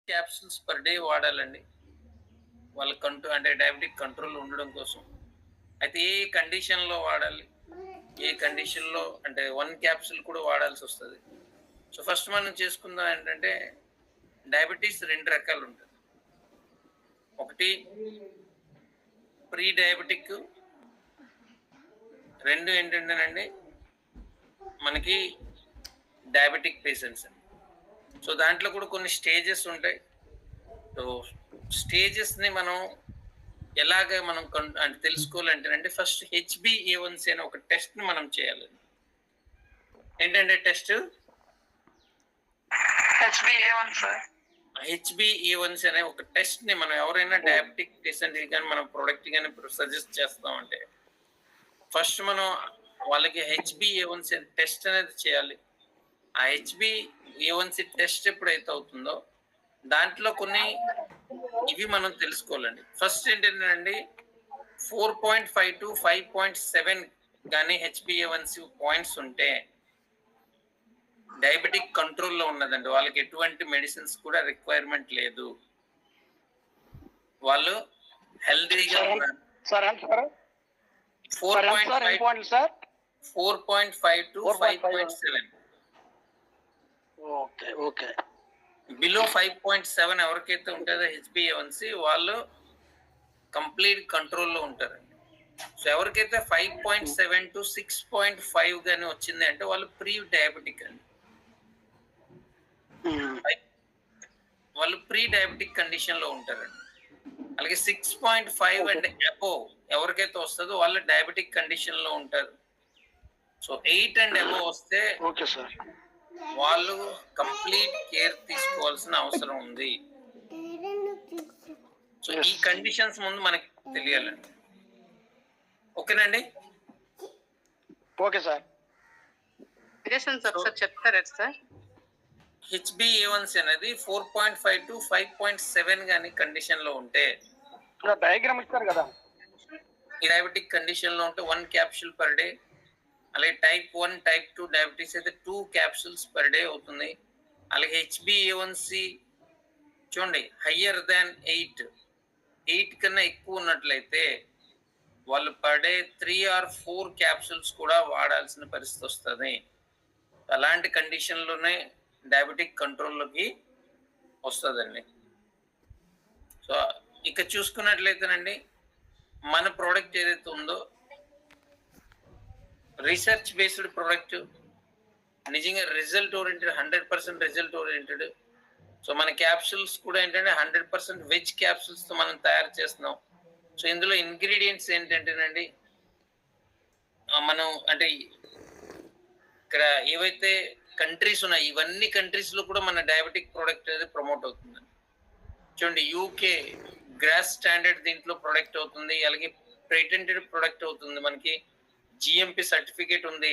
Capsules per day వాడాలండి. వాళ్ళ అంటే diabetic control ఉండడం కోసం. అయితే ఏ కండిషన్‌లో వాడాలి? ఏ కండిషన్‌లో అంటే 1 క్యాప్సూల్ కూడా వాడాల్సొస్తది. సో, ఫస్ట్ మనం చేసుకుందాం ఏంటంటే డయాబెటిస్ 2 రకాలుంటది. ఒకటి ప్రీ డయాబెటిక్, 2 ఏంటంటేనండి మనకి డయాబెటిక్ పేషెంట్స్ అండి. సో, దాంట్లో కూడా కొన్ని స్టేజెస్ ఉంటాయి. సో, స్టేజెస్‌ని మనం ఎలాగ మనం అంటే తెలుసుకోవాలంటేనండి ఫస్ట్ హెచ్‌బీఏ1సీ అనే ఒక టెస్ట్‌ని మనం చేయాలండి. ఏంటంటే టెస్ట్? హెచ్‌బీఏ1సీ అనే ఒక టెస్ట్‌ని మనం ఎవరైనా డయాబెటిక్ పేషెంట్‌కి గాని మనం ప్రొడక్ట్ గాని సజెస్ట్ చేస్తామంటే ఫస్ట్ మనం వాళ్ళకి హెచ్‌బీఏ1సీ టెస్ట్ అనేది చేయాలి. ఆ హెచ్‌బీఏ1సీ టెస్ట్ ఎప్పుడైతే అవుతుందో దాంట్లో కొన్ని ఇవి మనం తెలుసుకోవాలండి. ఫస్ట్ ఏంటంటేనండి 4.5 టు 5.7 గాని హెచ్‌బీఏ1సీ పాయింట్స్ ఉంటే డయాబెటిక్ కంట్రోల్‌లో ఉన్నదండి. వాళ్ళకి ఎటువంటి మెడిసిన్స్ కూడా రిక్వైర్మెంట్ లేదు. వాళ్ళు హెల్తీగా ఉన్నారు. సార్ ఎంత sir? 4.5 sir 4.5 to 5.7 okay. Okay. Below 5.7 ఎవరికైతే ఉంటుందో హెచ్‌బీఏ1సీ వాళ్ళు కంప్లీట్ కంట్రోల్‌లో ఉంటారండి. సో, ఎవరికైతే 5.7 టు 6.5 గాని వచ్చింది అంటే వాళ్ళు ప్రీ డయాబెటిక్ అండి. వాళ్ళు ప్రీ డయాబెటిక్ కండిషన్‌లో ఉంటారండి. అలాగే 6.5 అండ్ అబోవ్ ఎవరికైతే వస్తదో వాళ్ళు డయాబెటిక్ కండిషన్‌లో ఉంటారు. సో, 8 అండ్ అబోవ్ వస్తే ఓకే సార్. వాళ్ళు కంప్లీట్ కేర్ తీసుకోవాల్సిన అవసరం ఉంది. సో, ఈ కండిషన్స్ ముందు మనకి తెలియాలండి. ఓకేనండి? Okay sir. సజెషన్స్ ఒకసారి చెప్తారా సార్? హెచ్‌బీఏ1సీ అనేది 4.5 టు 5.7 గాని కండిషన్‌లో ఉంటే డయాగ్రామ్ ఇచ్చారు కదా. డయాబెటిక్ కండిషన్‌లో ఉంటే 1 క్యాప్సూల్ పర్ డే. అలాగే టైప్ 1, టైప్ 2 డయాబెటిస్ అయితే 2 క్యాప్సూల్స్ పర్ డే అవుతుంది. అలాగే హెచ్‌బీఏ1సీ చూడండి హయ్యర్ దాన్ 8 కన్నా ఎక్కువ ఉన్నట్లయితే వాళ్ళు పర్ డే 3 ఆర్ 4 క్యాప్సూల్స్ కూడా వాడాల్సిన పరిస్థితి వస్తుంది. అలాంటి కండిషన్లోనే డయాబెటిక్ కంట్రోల్లోకి వస్తుందండి. సో, ఇక చూసుకున్నట్లయితేనండి మన ప్రోడక్ట్ ఏదైతే ఉందో రీసెర్చ్ బేస్డ్ ప్రోడక్ట్ నిజంగా result oriented 100% result oriented. So, మన క్యాప్సూల్స్ కూడా ఏంటంటే 100% వెజ్ క్యాప్సూల్స్తో మనం తయారు చేస్తున్నాం. సో, ఇందులో ఇంగ్రీడియంట్స్ ఏంటంటేనండి మనం అంటే ఇక్కడ ఏవైతే కంట్రీస్ ఉన్నాయి ఇవన్నీ కంట్రీస్లో కూడా మన డయాబెటిక్ ప్రోడక్ట్ అనేది ప్రమోట్ అవుతుందండి. చూడండి యూకే గ్రాస్ స్టాండర్డ్ దీంట్లో ప్రొడక్ట్ అవుతుంది. అలాగే పేటెంటెడ్ ప్రొడక్ట్ అవుతుంది. మనకి జిఎంపి సర్టిఫికేట్ ఉంది.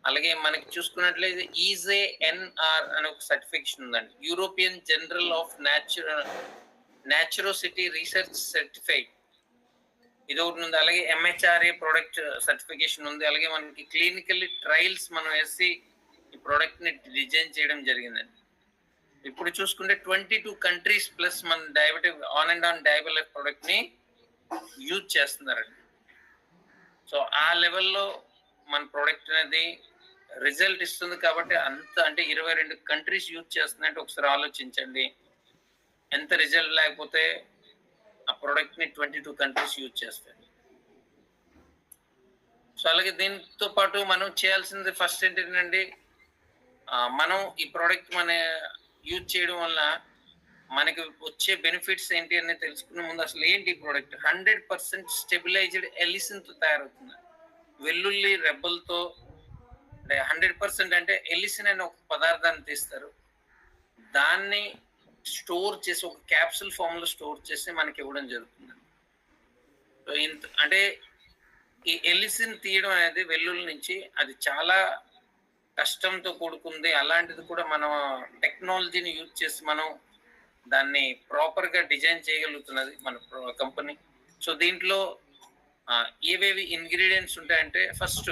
అలాగే మనకి చూసుకున్నట్లయితే ఈజేఎన్ఆర్ అనే ఒక సర్టిఫికేషన్ ఉందండి. యూరోపియన్ జనరల్ ఆఫ్ న్యాచురోసిటీ రీసెర్చ్ సర్టిఫైడ్ ఇది ఒకటి ఉంది. అలాగే ఎంహెచ్ఆర్ఏ ప్రొడక్ట్ సర్టిఫికేషన్ ఉంది. అలాగే మనకి క్లినికల్ ట్రయల్స్ మనం వేసి ఈ ప్రోడక్ట్ ని డిజైన్ చేయడం జరిగిందండి. ఇప్పుడు చూసుకుంటే 22 కంట్రీస్ ప్లస్ మన diabetic on and on diabetic product ని యూజ్ చేస్తున్నారండి. సో, ఆ లెవెల్లో మన ప్రోడక్ట్ అనేది రిజల్ట్ ఇస్తుంది కాబట్టి అంత అంటే 22 కంట్రీస్ యూజ్ చేస్తుందంటే ఒకసారి ఆలోచించండి. ఎంత రిజల్ట్ లేకపోతే ఆ ప్రోడక్ట్ ని 22 కంట్రీస్ యూజ్ చేస్తాయి. సో, అలాగే దీంతో పాటు మనం చేయాల్సింది ఫస్ట్ ఏంటంటే మనం ఈ ప్రోడక్ట్ మన యూజ్ చేయడం వల్ల మనకి వచ్చే బెనిఫిట్స్ ఏంటి అని తెలుసుకునే ముందు అసలు ఏంటి ఈ ప్రోడక్ట్ 100% స్టెబిలైజ్డ్ ఎలిసిన్తో తయారవుతుంది. వెల్లుల్లి రెబ్బలతో 100% అంటే ఎలిసిన్ అనే ఒక పదార్థాన్ని తీస్తారు. దాన్ని స్టోర్ చేసి ఒక క్యాప్సూల్ ఫామ్ లో స్టోర్ చేసి మనకి ఇవ్వడం జరుగుతుంది. అంటే ఈ ఎలిసిన్ తీయడం అనేది వెల్లుల్లి నుంచి అది చాలా కష్టంతో కూడుకుంది. అలాంటిది కూడా మనం టెక్నాలజీని యూజ్ చేసి మనం దాన్ని ప్రాపర్గా డిజైన్ చేయగలుగుతున్నది మన కంపెనీ. సో, దీంట్లో ఏవేవి ఇంగ్రీడియంట్స్ ఉంటాయంటే ఫస్ట్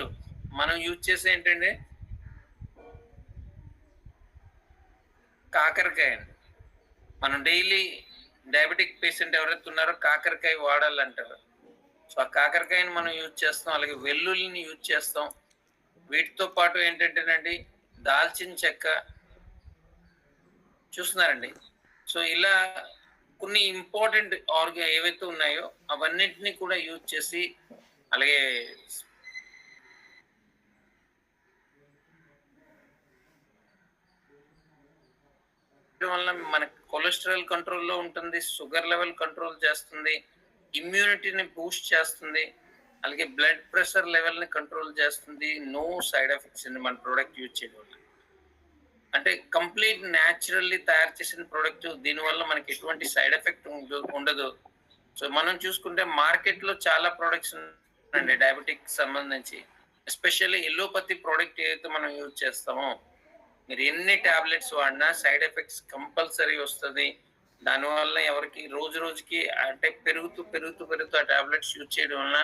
మనం యూజ్ చేసే ఏంటంటే కాకరకాయ అండి. మనం డైలీ డయాబెటిక్ పేషెంట్ ఎవరైతే ఉన్నారో కాకరకాయ వాడాలంటారు. సో ఆ కాకరకాయని మనం యూజ్ చేస్తాం, అలాగే వెల్లుల్లిని యూజ్ చేస్తాం. వీటితో పాటు ఏంటంటేనండి దాల్చిన చెక్క చూస్తున్నారండి. సో ఇలా కొన్ని ఇంపార్టెంట్ ఏవైతే ఉన్నాయో అవన్నింటినీ కూడా యూజ్ చేసి, అలాగే వల్ల మన కొలెస్ట్రాల్ కంట్రోల్లో ఉంటుంది, షుగర్ లెవెల్ కంట్రోల్ చేస్తుంది, ఇమ్యూనిటీని బూస్ట్ చేస్తుంది, అలాగే బ్లడ్ ప్రెషర్ లెవెల్ని కంట్రోల్ చేస్తుంది. నో సైడ్ ఎఫెక్ట్స్ అండి మన ప్రోడక్ట్ యూజ్ చేయడం వల్ల. అంటే కంప్లీట్ న్యాచురల్లీ తయారు చేసిన ప్రోడక్ట్, దీనివల్ల మనకి ఎటువంటి సైడ్ ఎఫెక్ట్ ఉండదు. సో మనం చూసుకుంటే మార్కెట్లో చాలా ప్రొడక్ట్స్ ఉన్నాయండి డయాబెటిక్ సంబంధించి. ఎస్పెషల్లీ ఎల్లోపతి ప్రోడక్ట్ ఏదైతే మనం యూజ్ చేస్తామో, మీరు ఎన్ని టాబ్లెట్స్ వాడినా సైడ్ ఎఫెక్ట్స్ కంపల్సరీ వస్తుంది. దానివల్ల ఎవరికి రోజు రోజుకి అంటే పెరుగుతూ ఆ టాబ్లెట్స్ యూజ్ చేయడం వలన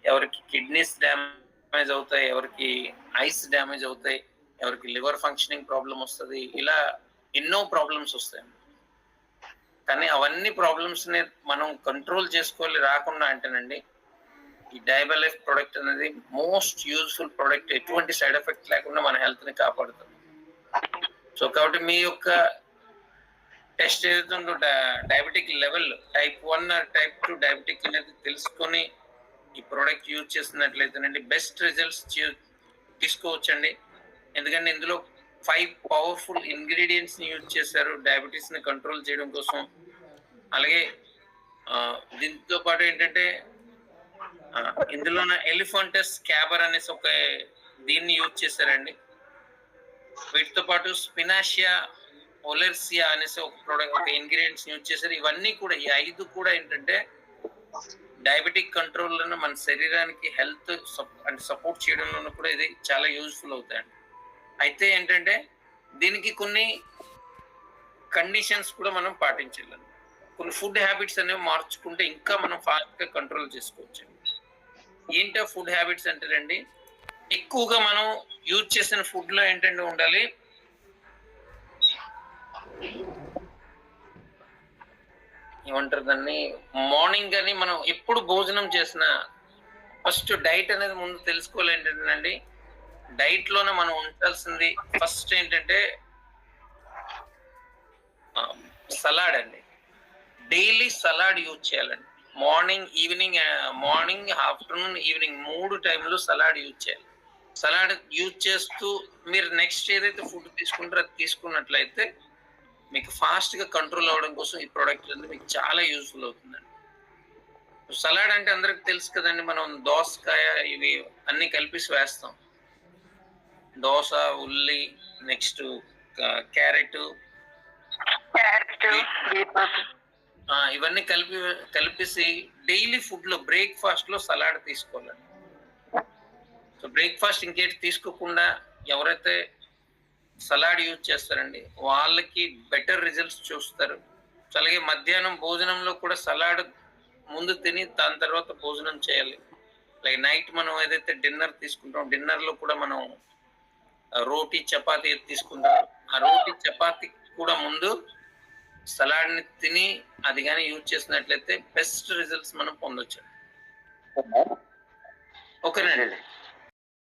ఎవరికి కిడ్నీస్ డ్యామేజ్ అవుతాయి, ఎవరికి ఐస్ డ్యామేజ్ అవుతాయి, ఎవరికి లివర్ ఫంక్షనింగ్ ప్రాబ్లం వస్తుంది. ఇలా ఎన్నో ప్రాబ్లమ్స్ వస్తాయి. కానీ అవన్నీ ప్రాబ్లమ్స్ ని మనం కంట్రోల్ చేసుకోవాలి రాకుండా అంటేనండి ఈ డయాబెలైఫ్ ప్రోడక్ట్ అనేది మోస్ట్ యూజ్ఫుల్ ప్రోడక్ట్. ఎటువంటి సైడ్ ఎఫెక్ట్ లేకుండా మన హెల్త్ ని కాపాడుతుంది. సో కాబట్టి మీ యొక్క టెస్ట్ ఏదైతే ఉందో diabetic level type 1 or type 2 diabetic అనేది తెలుసుకొని ఈ ప్రోడక్ట్ యూజ్ చేస్తున్నట్లయితేనండి బెస్ట్ రిజల్ట్స్ తీసుకోవచ్చండి. ఎందుకంటే ఇందులో 5 పవర్ఫుల్ ఇంగ్రీడియంట్స్ ని యూజ్ చేశారు డయాబెటీస్ ని కంట్రోల్ చేయడం కోసం. అలాగే దీంతో పాటు ఏంటంటే ఇందులో ఎలిఫెంటస్ క్యాబర్ అనేసి ఒక దీన్ని యూజ్ చేశారండి. వీటితో పాటు స్పినాషియా ఒలెర్సియా అనేసి ఒక ప్రోడక్ట్, ఒక ఇంగ్రీడియంట్స్ యూజ్ చేశారు. ఇవన్నీ కూడా ఈ 5 కూడా ఏంటంటే డయాబెటిక్ కంట్రోల్లో మన శరీరానికి హెల్త్ అంటే సపోర్ట్ చేయడంలో కూడా ఇది చాలా యూజ్ఫుల్ అవుతాయండి. అయితే ఏంటంటే దీనికి కొన్ని కండిషన్స్ కూడా మనం పాటించాలి. కొన్ని ఫుడ్ హ్యాబిట్స్ అనేవి మార్చుకుంటే ఇంకా మనం ఫాస్ట్ గా కంట్రోల్ చేసుకోవచ్చు. ఏంటో ఫుడ్ హ్యాబిట్స్ అంటేనండి, ఎక్కువగా మనం యూజ్ చేసిన ఫుడ్ లో ఏంటంటే ఉండాలి ఏమంటారు దాన్ని, మార్నింగ్ కానీ మనం ఎప్పుడు భోజనం చేసిన ఫస్ట్ డైట్ అనేది ముందు తెలుసుకోవాలి. ఏంటంటేనండి డైట్ లోనే మనం ఉండాల్సింది ఫస్ట్ ఏంటంటే సలాడ్ అండి. డైలీ సలాడ్ యూజ్ చేయాలండి. మార్నింగ్ ఆఫ్టర్నూన్ ఈవినింగ్ 3 టైంలో సలాడ్ యూజ్ చేయాలి. సలాడ్ యూజ్ చేస్తూ మీరు నెక్స్ట్ ఏదైతే ఫుడ్ తీసుకుంటారో అది తీసుకున్నట్లయితే మీకు ఫాస్ట్ గా కంట్రోల్ అవ్వడం కోసం ఈ ప్రోడక్ట్ అనేది మీకు చాలా యూజ్ఫుల్ అవుతుందండి. సలాడ్ అంటే అందరికి తెలుసు కదండి, మనం దోసకాయ ఇవి అన్ని కలిపి వేస్తాం. దోస, ఉల్లి, నెక్స్ట్ క్యారెట్, ఇవన్నీ కలిపేసి డైలీ ఫుడ్ లో బ్రేక్ఫాస్ట్ లో సలాడ్ తీసుకోవాలండి. సో బ్రేక్ఫాస్ట్ ఇంకేటి తీసుకోకుండా ఎవరైతే సలాడ్ యూజ్ చేస్తారండి వాళ్ళకి బెటర్ రిజల్ట్స్ చూస్తారు. అలాగే మధ్యాహ్నం భోజనంలో కూడా సలాడ్ ముందు తిని దాని తర్వాత భోజనం చేయాలి. అలాగే నైట్ మనం ఏదైతే డిన్నర్ తీసుకుంటాం, డిన్నర్ లో కూడా మనం రోటీ చపాతీ తీసుకుంటాం. ఆ రోటీ చపాతీ కూడా ముందు సలాడ్ ని తిని అది కానీ యూజ్ చేసినట్లయితే బెస్ట్ రిజల్ట్స్ మనం పొందొచ్చు. ఓకేనండి.